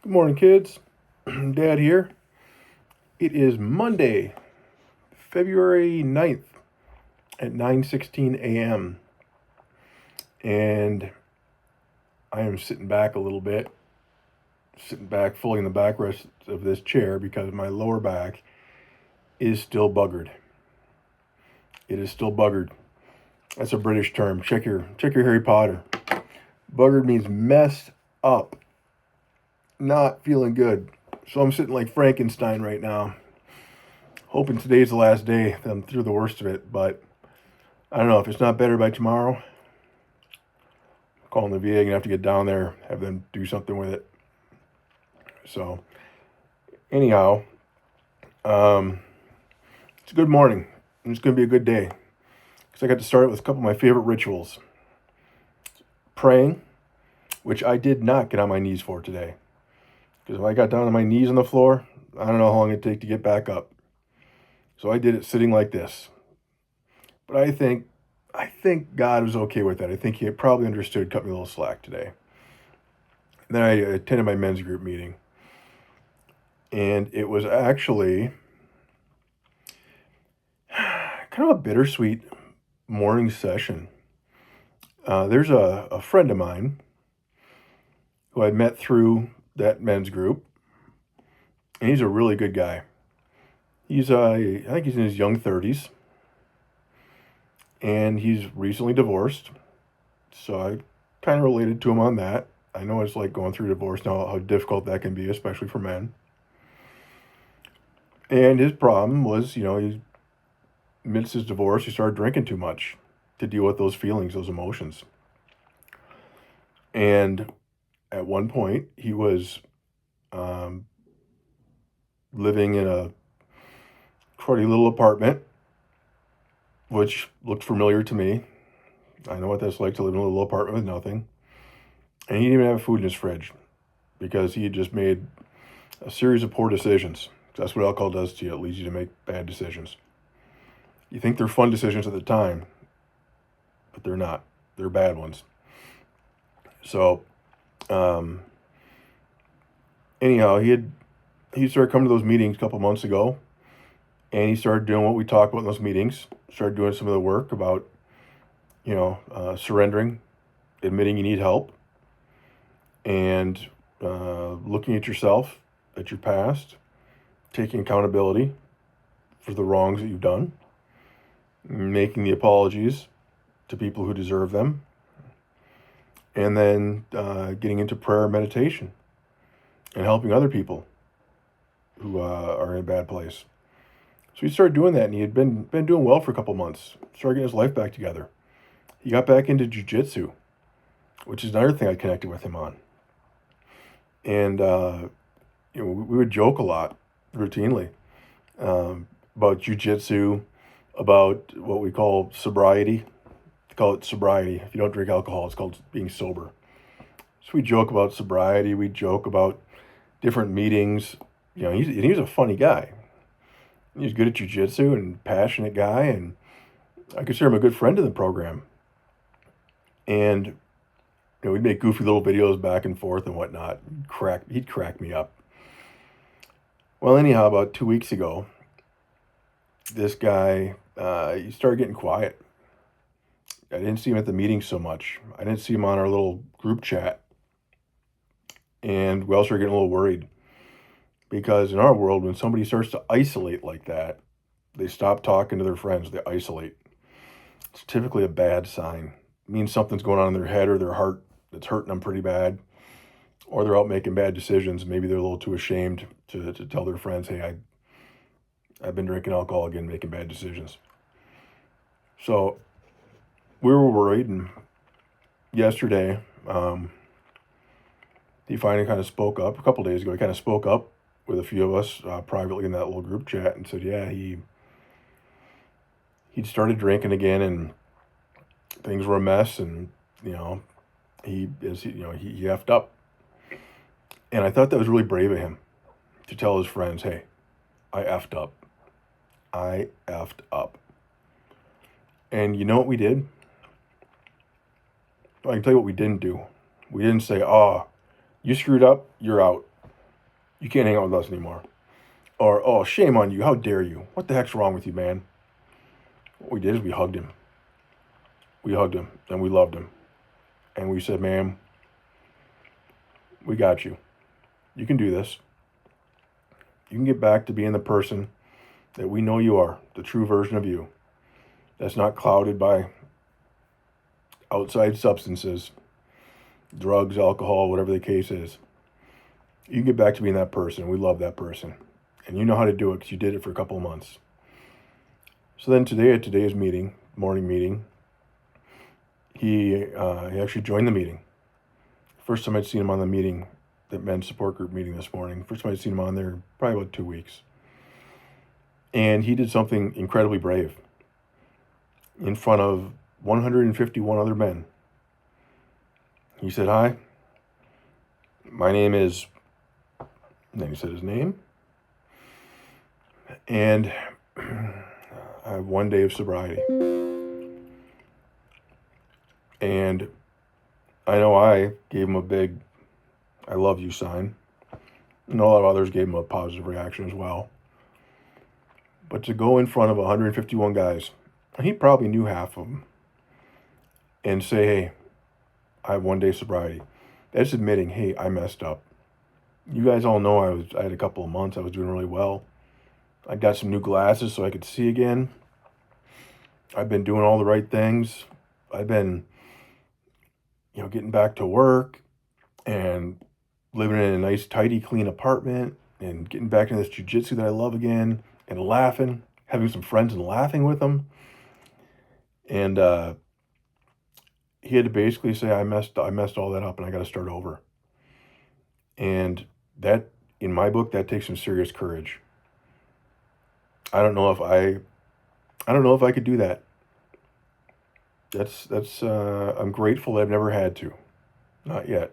Good morning, kids. Dad here. It is Monday, February 9th at 9:16 a.m. And I am sitting back a little bit, fully in the backrest of this chair because my lower back is still buggered. It is still buggered. That's a British term. Check your Harry Potter. Buggered means messed up, not feeling good. So I'm sitting like Frankenstein right now, hoping today's the last day that I'm through the worst of it. But I don't know, if it's not better by tomorrow, I'm calling the VA, gonna have to get down there, have them do something with it. So anyhow, it's a good morning, and it's gonna be a good day because I got to start it with a couple of my favorite rituals. Praying, which I did not get on my knees for today, because if I got down on my knees on the floor, I don't know how long it'd take to get back up. So I did it sitting like this. But I think God was okay with that. I think he probably understood, cut me a little slack today. And then I attended my men's group meeting, and it was actually kind of a bittersweet morning session. There's a friend of mine who I met through that men's group, and he's a really good guy. I think he's in his young 30s, and he's recently divorced. So I kind of related to him on that. I know it's like going through divorce now, how difficult that can be, especially for men. And his problem was, he amidst his divorce, he started drinking too much to deal with those feelings, those emotions. And at one point, he was living in a cruddy little apartment, which looked familiar to me. I know what that's like to live in a little apartment with nothing. And he didn't even have food in his fridge because he had just made a series of poor decisions. That's what alcohol does to you. It leads you to make bad decisions. You think they're fun decisions at the time, but they're not. They're bad ones. So, anyhow, he started coming to those meetings a couple months ago, and he started doing what we talked about in those meetings. Started doing some of the work about, surrendering, admitting you need help, and looking at yourself, at your past, taking accountability for the wrongs that you've done, making the apologies to people who deserve them, and then getting into prayer and meditation and helping other people who are in a bad place. So he started doing that, and he had been doing well for a couple months. Started getting his life back together. He got back into jiu-jitsu, which is another thing I connected with him on. And we would joke a lot, routinely, about jiu-jitsu, about what we call sobriety. We call it sobriety. If you don't drink alcohol, it's called being sober. So we joke about sobriety. We joke about different meetings. He was a funny guy. He's good at jiu-jitsu and passionate guy, and I consider him a good friend in the program. And we'd make goofy little videos back and forth and whatnot. He'd crack me up. Well, anyhow, about 2 weeks ago, this guy, he started getting quiet. I didn't see him at the meeting so much. I didn't see him on our little group chat. And we all started getting a little worried. Because in our world, when somebody starts to isolate like that, they stop talking to their friends, they isolate. It's typically a bad sign. It means something's going on in their head or their heart that's hurting them pretty bad. Or they're out making bad decisions. Maybe they're a little too ashamed to tell their friends, hey, I've been drinking alcohol again, making bad decisions. So we were worried, and yesterday, he finally kind of spoke up. A couple days ago, he kind of spoke up with a few of us privately in that little group chat and said, yeah, he'd started drinking again, and things were a mess, and he effed up. And I thought that was really brave of him to tell his friends, hey, I effed up. I effed up. And you know what we did? I can tell you what we didn't do. We didn't say, oh, you screwed up, you're out. You can't hang out with us anymore. Or, oh, shame on you. How dare you? What the heck's wrong with you, man? What we did is we hugged him. We hugged him and we loved him. And we said, man, we got you. You can do this. You can get back to being the person that we know you are, the true version of you. That's not clouded by outside substances, drugs, alcohol, whatever the case is. You can get back to being that person. We love that person. And you know how to do it because you did it for a couple of months. So then today at today's meeting, morning meeting, he actually joined the meeting. First time I'd seen him on the meeting, that men's support group meeting this morning. First time I'd seen him on there, probably about 2 weeks. And he did something incredibly brave in front of 151 other men. He said, hi, my name is, and then he said his name, and I have 1 day of sobriety. And I know I gave him a big I love you sign. And a lot of others gave him a positive reaction as well. But to go in front of 151 guys, and he probably knew half of them, and say, hey, I have 1 day sobriety. That's admitting, hey, I messed up. You guys all know I had a couple of months. I was doing really well. I got some new glasses so I could see again. I've been doing all the right things. I've been, getting back to work and living in a nice, tidy, clean apartment and getting back into this jiu-jitsu that I love again and laughing, having some friends and laughing with them. And he had to basically say, I messed all that up and I got to start over. And that, in my book, that takes some serious courage. I don't know if I could do that. I'm grateful that I've never had to. Not yet.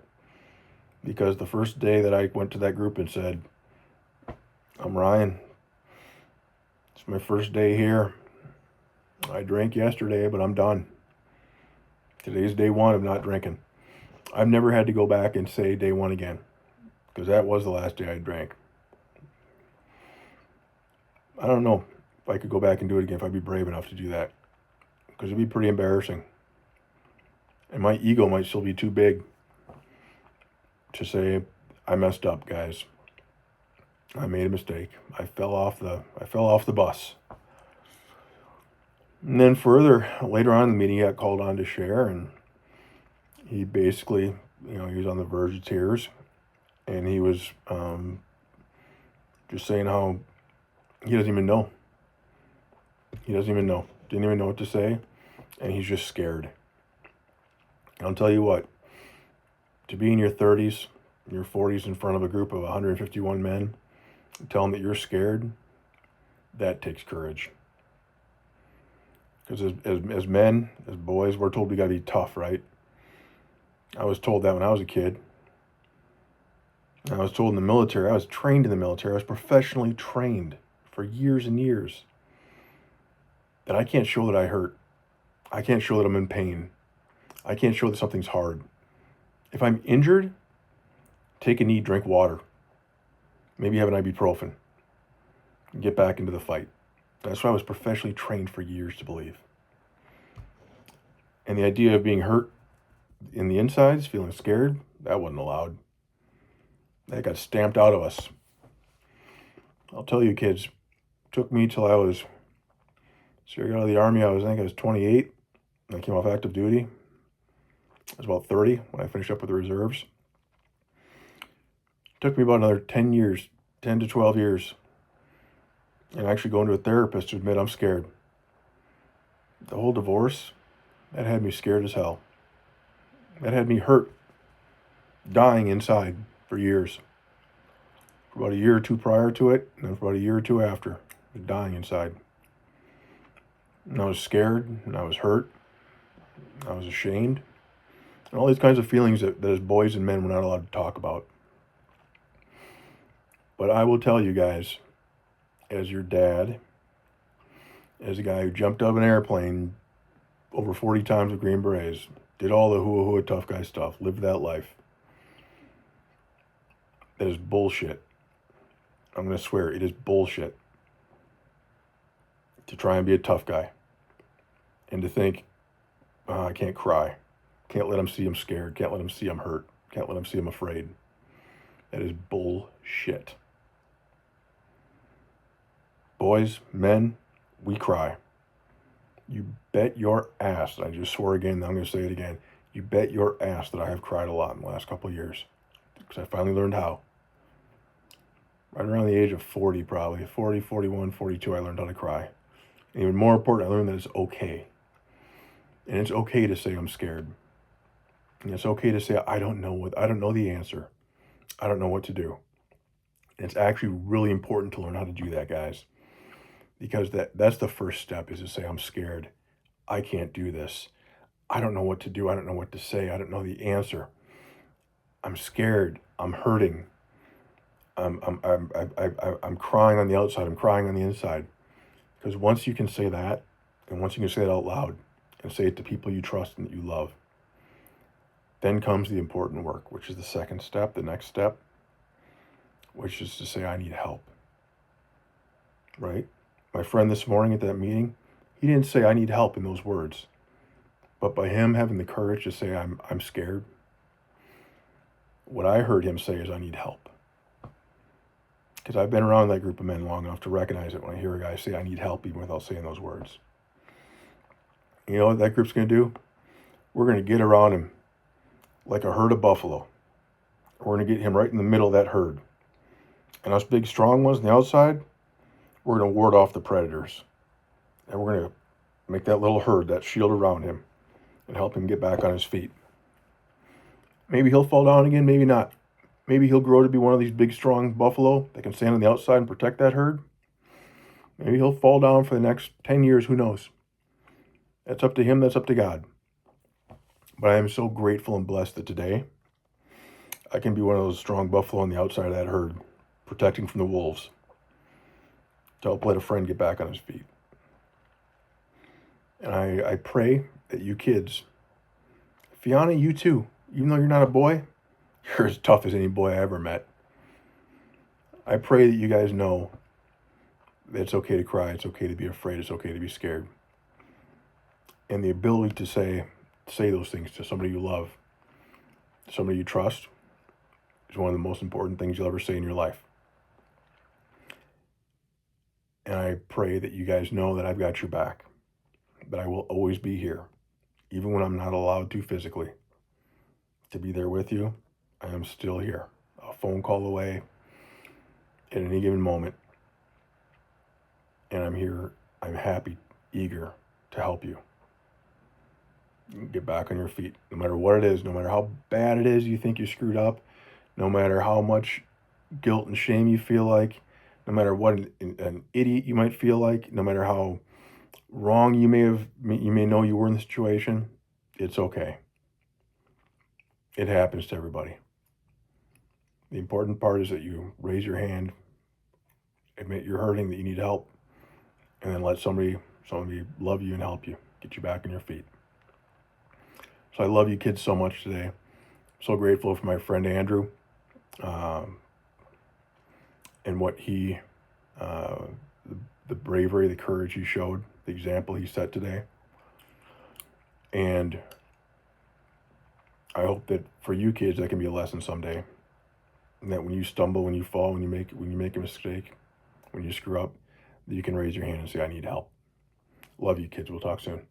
Because the first day that I went to that group and said, I'm Ryan. It's my first day here. I drank yesterday, but I'm done. Today's day one of not drinking. I've never had to go back and say day one again. Because that was the last day I drank. I don't know if I could go back and do it again, if I'd be brave enough to do that. Because it'd be pretty embarrassing. And my ego might still be too big to say, I messed up, guys. I made a mistake. I fell off the bus. And then later on in the meeting, he got called on to share, and he basically, he was on the verge of tears, and he was just saying how he doesn't even know. Didn't even know what to say, and he's just scared. And I'll tell you what, to be in your 30s, your 40s in front of a group of 151 men, and tell them that you're scared, that takes courage. Because as men, as boys, we're told we got to be tough, right? I was told that when I was a kid. I was told in the military, I was trained in the military, I was professionally trained for years and years, that I can't show that I hurt. I can't show that I'm in pain. I can't show that something's hard. If I'm injured, take a knee, drink water. Maybe have an ibuprofen. And get back into the fight. That's what I was professionally trained for years to believe. And the idea of being hurt in the insides, feeling scared, that wasn't allowed. That got stamped out of us. I'll tell you, kids, it took me till I got out of the Army, I was 28. And I came off active duty. I was about 30 when I finished up with the reserves. It took me about another 10 to 12 years. And actually going to a therapist to admit I'm scared. The whole divorce, that had me scared as hell. That had me hurt, dying inside for years. For about a year or two prior to it, and then for about a year or two after, dying inside. And I was scared, and I was hurt, I was ashamed, and all these kinds of feelings that as boys and men we're not allowed to talk about. But I will tell you guys, as your dad, as a guy who jumped out of an airplane over 40 times with Green Berets, did all the hua tough guy stuff, lived that life. That is bullshit. I'm going to swear it is bullshit to try and be a tough guy and to think, oh, I can't cry. Can't let him see I'm scared. Can't let him see I'm hurt. Can't let him see I'm afraid. That is bullshit. Boys, men, we cry. You bet your ass, I just swore again, I'm going to say it again. You bet your ass that I have cried a lot in the last couple of years. Because I finally learned how. Right around the age of 40 probably. 40, 41, 42, I learned how to cry. And even more important, I learned that it's okay. And it's okay to say I'm scared. And it's okay to say I don't know the answer. I don't know what to do. And it's actually really important to learn how to do that, guys. Because that's the first step, is to say I'm scared. I can't do this. I don't know what to do. I don't know what to say. I don't know the answer. I'm scared. I'm hurting. I'm crying on the outside. I'm crying on the inside. Because once you can say that, and once you can say it out loud, and say it to people you trust and that you love, then comes the important work, which is the second step, the next step, which is to say, I need help. Right? My friend this morning at that meeting, he didn't say I need help in those words. But by him having the courage to say I'm scared, what I heard him say is I need help. Because I've been around that group of men long enough to recognize it when I hear a guy say I need help even without saying those words. You know what that group's going to do? We're going to get around him like a herd of buffalo. We're going to get him right in the middle of that herd. And us big strong ones on the outside, we're going to ward off the predators. And we're going to make that little herd, that shield around him, and help him get back on his feet. Maybe he'll fall down again, maybe not. Maybe he'll grow to be one of these big, strong buffalo that can stand on the outside and protect that herd. Maybe he'll fall down for the next 10 years, who knows? That's up to him, that's up to God. But I am so grateful and blessed that today I can be one of those strong buffalo on the outside of that herd, protecting from the wolves, to help let a friend get back on his feet. And I pray that you kids, Fiona, you too, even though you're not a boy, you're as tough as any boy I ever met. I pray that you guys know that it's okay to cry, it's okay to be afraid, it's okay to be scared. And the ability to say those things to somebody you love, somebody you trust, is one of the most important things you'll ever say in your life. And I pray that you guys know that I've got your back, that I will always be here, even when I'm not allowed to physically, to be there with you. I am still here, a phone call away at any given moment. And I'm here, I'm happy, eager to help you get back on your feet, no matter what it is, no matter how bad it is you think you screwed up, no matter how much guilt and shame you feel like, no matter what an idiot you might feel like, no matter how wrong you may know you were in the situation. It's okay. It happens to everybody. The important part is that you raise your hand, admit you're hurting, that you need help, and then let somebody love you and help you, get you back on your feet. So I love you kids so much today. I'm so grateful for my friend Andrew, and what he, the bravery, the courage he showed, the example he set today. And I hope that for you kids, that can be a lesson someday. And that when you stumble, when you fall, when you make a mistake, when you screw up, that you can raise your hand and say, I need help. Love you kids. We'll talk soon.